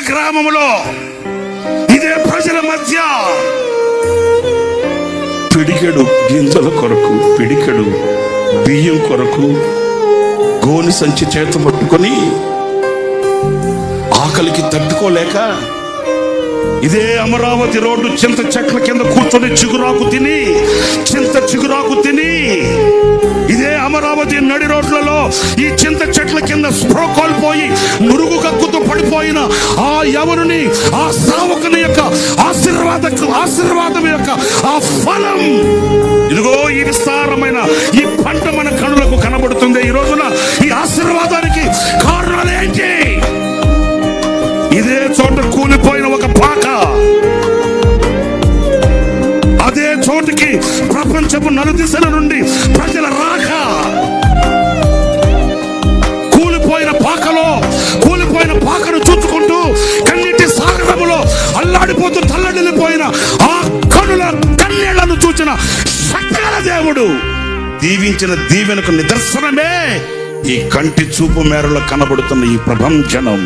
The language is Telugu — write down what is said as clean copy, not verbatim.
గ్రామములో ఇదే ప్రజల మధ్య పిడికెడు గింజల కొరకు, పిడికెడు బియ్యం కొరకు గోని సంచి చేత పట్టుకొని ఆకలికి తట్టుకోలేక ఇదే అమరావతి రోడ్డు చింత చెట్ల కింద కూర్చొని చింత చిగురాకు తిని ఇదే అమరావతి నడి రోడ్లలో ఈ చింత చెట్ల కింద స్పృహ కోల్పోయి నురుగు కక్కుతూ పడిపోయిన ఆ యవనుని, ఆ సేవకుని యొక్క ఆశీర్వాదం యొక్క ఆ ఫలం ఇదిగో ఈ విస్తారమైన ఈ పంట మన కనులకు కనబడుతుంది. ఈ రోజున ఈ ఆశీర్వాదానికి కారణాలు ఏంటి? ఇదే చోట కూలిపోయిన ఒక పాక, అదే చోటుకి ప్రపంచపు నలుదిశల నుండి ప్రజల రాక, కూలిపోయిన పాకను చూచుకుంటూ కన్నీటి సాగరములో అల్లాడిపోతూ తల్లడిల్లిపోయిన ఆ కనుల కన్నీళ్లను చూచిన శక్తిగల దేవుడు దీవించిన దీవెనకు నిదర్శనమే ఈ కంటి చూపు మేరలో కనబడుతున్న ఈ ప్రభంజనం.